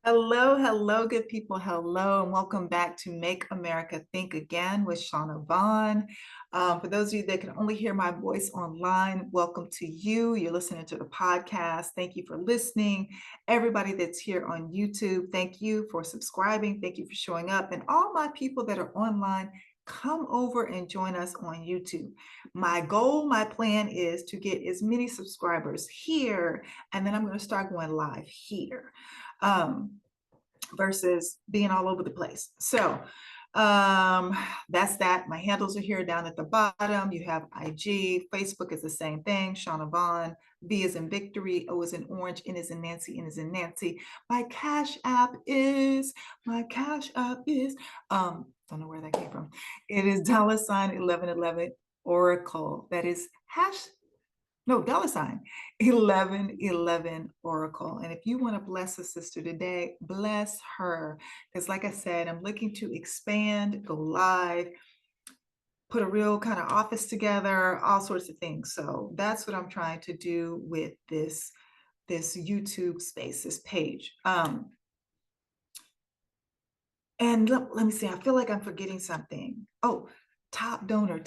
Hello, hello, good people. Hello, and welcome back to Make America Think Again with Vaughn. For those of you that can only hear my voice online, welcome to you. You're listening to the podcast. Thank you for listening. Everybody that's here on YouTube, thank you for subscribing. Thank you for showing up. And all my people that are online, come over and join us on YouTube. My goal, my plan is to get as many subscribers here, and then I'm going to start going live here. Versus being all over the place. So that's that. My handles are here down at the bottom. You have IG, Facebook is the same thing. Vaughn, V is in victory, O is in orange, N is in Nancy, N is in Nancy. My cash app is, don't know where that came from. It is $1111 Oracle. That is $1111 Oracle. And if you want to bless a sister today, bless her. Because like I said, I'm looking to expand, go live, put a real kind of office together, all sorts of things. So that's what I'm trying to do with this YouTube space, this page. And let me see, I feel like I'm forgetting something. Oh, top donor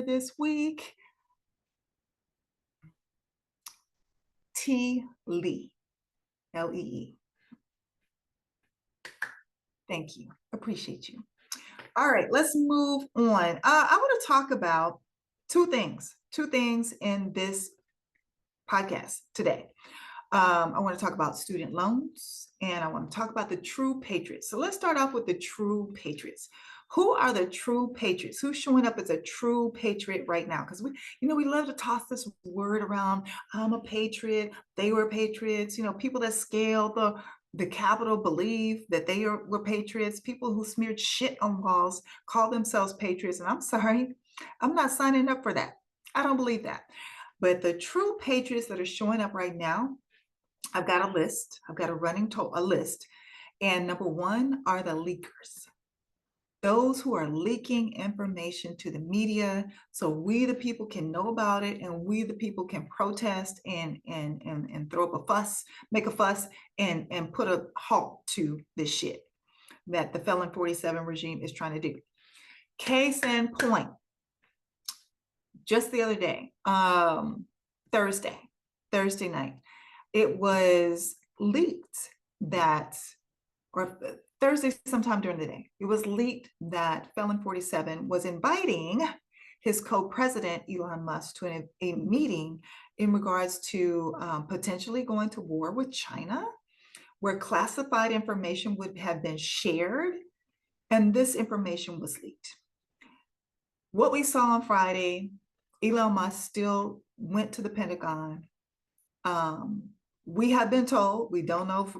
this week. T. Lee, Lee. Thank you. Appreciate you. All right, let's move on. I want to talk about two things in this podcast today. I want to talk about student loans, and I want to talk about the true patriots. So let's start off with the true patriots. Who are the true patriots? Who's showing up as a true patriot right now? Because we love to toss this word around. I'm a patriot. They were patriots. People that scaled the Capitol believe that they were patriots. People who smeared shit on walls call themselves patriots. And I'm sorry, I'm not signing up for that. I don't believe that. But the true patriots that are showing up right now, I've got a list. I've got a list. And number one are the leakers. Those who are leaking information to the media so we the people can know about it, and we the people can protest and throw up a fuss, make a fuss, and put a halt to this shit that the Felon 47 regime is trying to do. Case in point, just the other day, Thursday night, it was leaked that, or Thursday sometime during the day, it was leaked that Felon 47 was inviting his co-president, Elon Musk, to a meeting in regards to potentially going to war with China, where classified information would have been shared, and this information was leaked. What we saw on Friday, Elon Musk still went to the Pentagon. We have been told, we don't know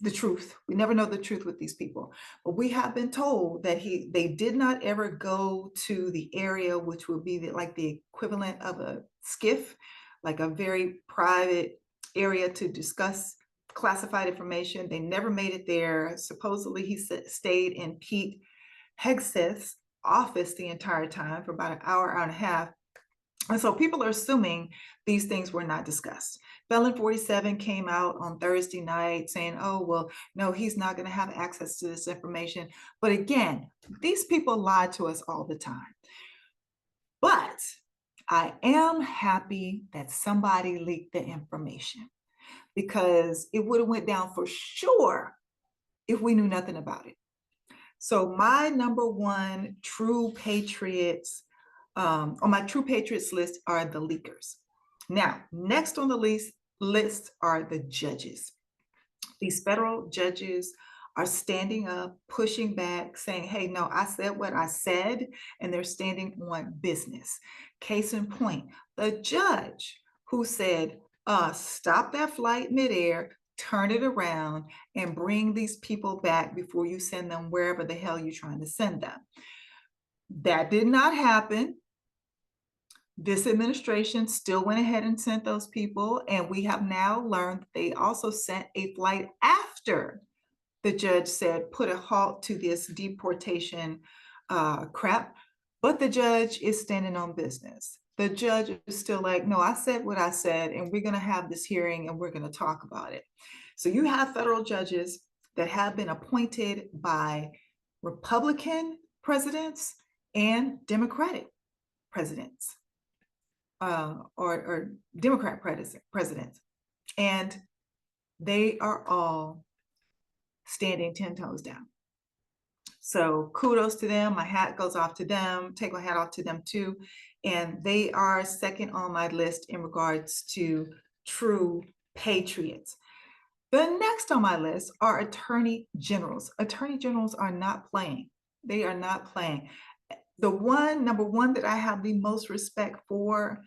the truth. We never know the truth with these people, but we have been told that they did not ever go to the area, which would be like the equivalent of a SCIF, like a very private area to discuss classified information. They never made it there. Supposedly he stayed in Pete Hegseth's office the entire time for about an hour and a half. And so people are assuming these things were not discussed. Felon 47 came out on Thursday night saying, oh, well, no, he's not going to have access to this information. But again, these people lie to us all the time. But I am happy that somebody leaked the information, because it would have went down for sure if we knew nothing about it. So my number one true patriots on my true patriots list are the leakers. Now, next on the list are the judges. These federal judges are standing up, pushing back, saying, hey, no, I said what I said, and they're standing on business. Case in point, the judge who said, stop that flight midair, turn it around, and bring these people back before you send them wherever the hell you're trying to send them. That did not happen. This administration still went ahead and sent those people, and we have now learned that they also sent a flight after the judge said put a halt to this deportation crap, but the judge is standing on business. The judge is still like, no, I said what I said, and we're going to have this hearing and we're going to talk about it. So you have federal judges that have been appointed by Republican presidents and Democratic presidents, or Democrat presidents. And they are all standing 10 toes down. So kudos to them. My hat goes off to them. Take my hat off to them too. And they are second on my list in regards to true patriots. The next on my list are attorney generals. Attorney generals are not playing. They are not playing. The number one that I have the most respect for,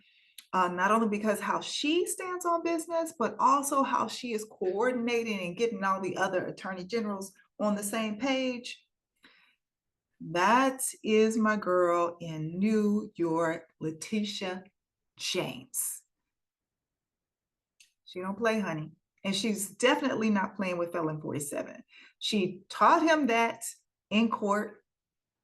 not only because how she stands on business, but also how she is coordinating and getting all the other attorney generals on the same page. That is my girl in New York, Letitia James. She don't play, honey. And she's definitely not playing with Felon 47. She taught him that in court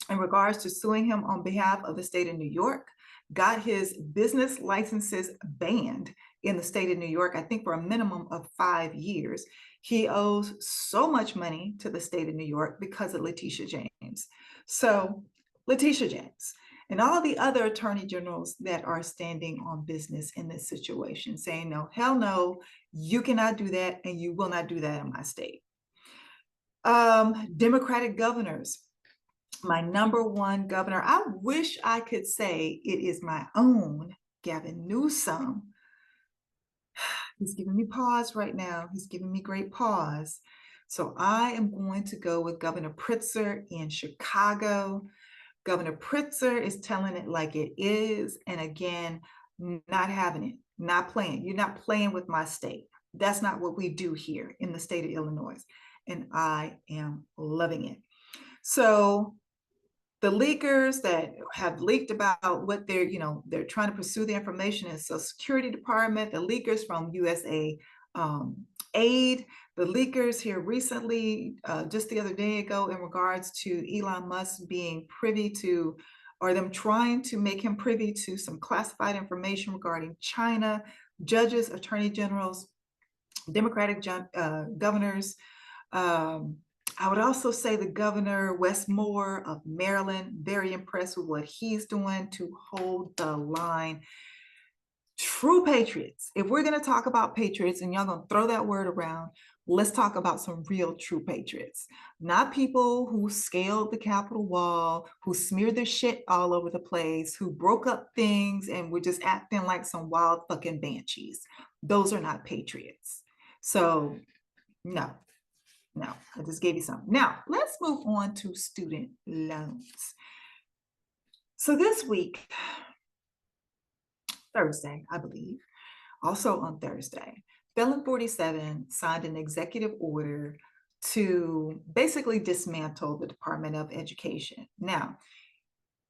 in regards to suing him on behalf of the state of New York, got his business licenses banned in the state of New York, I think for a minimum of 5 years. He owes so much money to the state of New York because of Letitia James. So Letitia James and all the other attorney generals that are standing on business in this situation, saying, no, hell no, you cannot do that, and you will not do that in my state. Democratic governors. My number one governor, I wish I could say it is my own Gavin Newsom. He's giving me pause right now. He's giving me great pause. So I am going to go with Governor Pritzker in Chicago. Governor Pritzker is telling it like it is. And again, not having it, not playing. You're not playing with my state. That's not what we do here in the state of Illinois. And I am loving it. So the leakers that have leaked about what they're trying to pursue the information in Social Security Department, the leakers from USA Aid, the leakers here recently, just the other day ago, in regards to Elon Musk being privy to, or them trying to make him privy to some classified information regarding China, judges, attorney generals, Democratic governors. I would also say the governor, Wes Moore of Maryland, very impressed with what he's doing to hold the line. True patriots. If we're going to talk about patriots, and y'all going to throw that word around, let's talk about some real true patriots. Not people who scaled the Capitol wall, who smeared their shit all over the place, who broke up things and were just acting like some wild fucking banshees. Those are not patriots. So, no. No, I just gave you some. Now, let's move on to student loans. So this week, Thursday, I believe, also on Thursday, Felon 47 signed an executive order to basically dismantle the Department of Education. Now,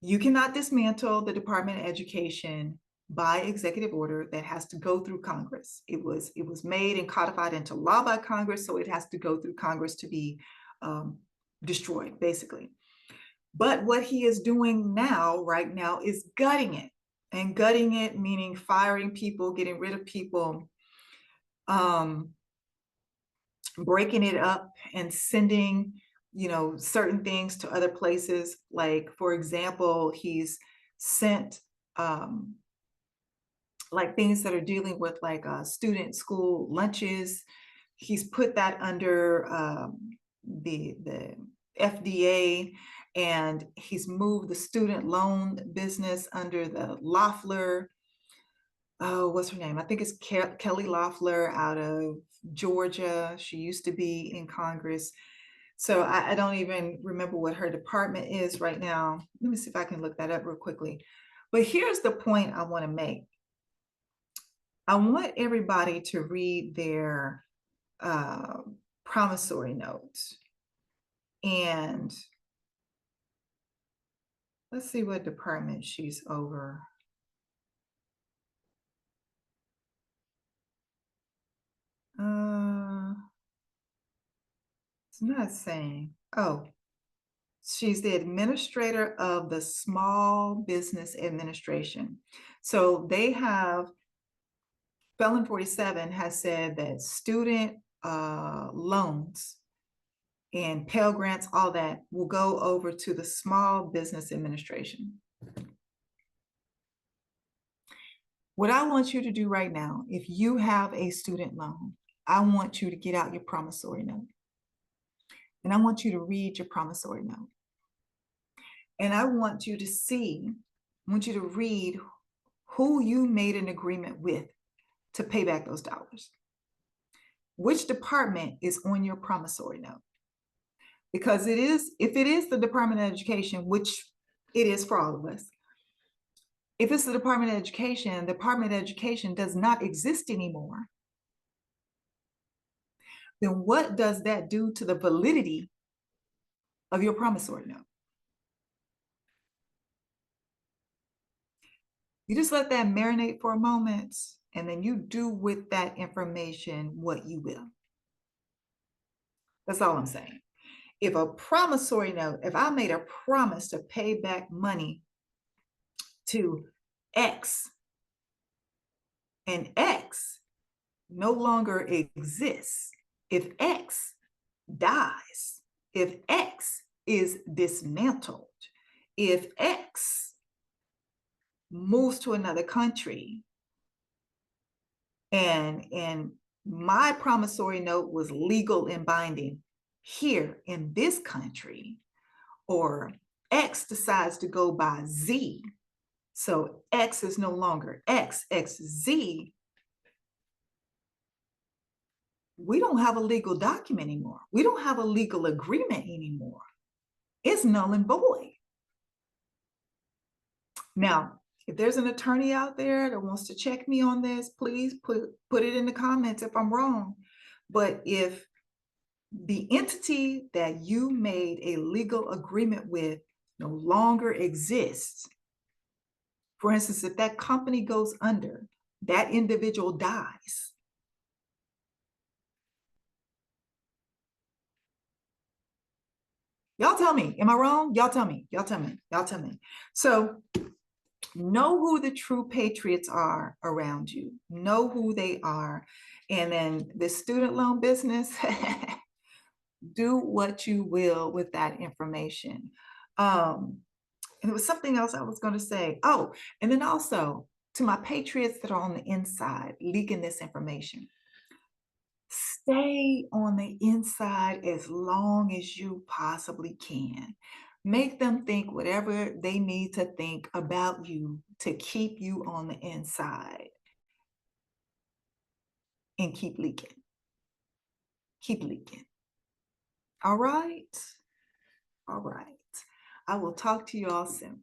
you cannot dismantle the Department of Education by executive order. That has to go through Congress. It was made and codified into law by Congress, so it has to go through Congress to be destroyed, basically. But what he is doing right now, is gutting it. And gutting it meaning firing people, getting rid of people, breaking it up and sending, certain things to other places. Like, for example, he's sent like things that are dealing with like student school lunches. He's put that under the FDA, and he's moved the student loan business under the Loeffler. Oh, what's her name? I think it's Kelly Loeffler out of Georgia. She used to be in Congress. So I don't even remember what her department is right now. Let me see if I can look that up real quickly. But here's the point I want to make. I want everybody to read their promissory notes. And let's see what department she's over. It's not saying. Oh, she's the administrator of the Small Business Administration. So they have, Felon 47 has said that student loans and Pell Grants, all that will go over to the Small Business Administration. What I want you to do right now, if you have a student loan, I want you to get out your promissory note. And I want you to read your promissory note. And I want you to read who you made an agreement with to pay back those dollars. Which department is on your promissory note? Because if it is the Department of Education, which it is for all of us, if it's the Department of Education, the Department of Education does not exist anymore, then what does that do to the validity of your promissory note? You just let that marinate for a moment, and then you do with that information what you will. That's all I'm saying. If a promissory note, if I made a promise to pay back money to X, and X no longer exists, if X dies, if X is dismantled, if X moves to another country, and my promissory note was legal and binding here in this country, or X decides to go by Z, so X is no longer X, XZ, we don't have a legal document anymore. We don't have a legal agreement anymore. It's null and void. Now, if there's an attorney out there that wants to check me on this, please put it in the comments if I'm wrong. But if the entity that you made a legal agreement with no longer exists, for instance, if that company goes under, that individual dies, y'all tell me, am I wrong? Y'all tell me, y'all tell me, y'all tell me. So know who the true patriots are around you. Know who they are. And then the student loan business, do what you will with that information. And there was something else I was going to say. Oh, and then also to my patriots that are on the inside leaking this information. Stay on the inside as long as you possibly can. Make them think whatever they need to think about you to keep you on the inside. And keep leaking. Keep leaking. All right? All right. I will talk to you all soon.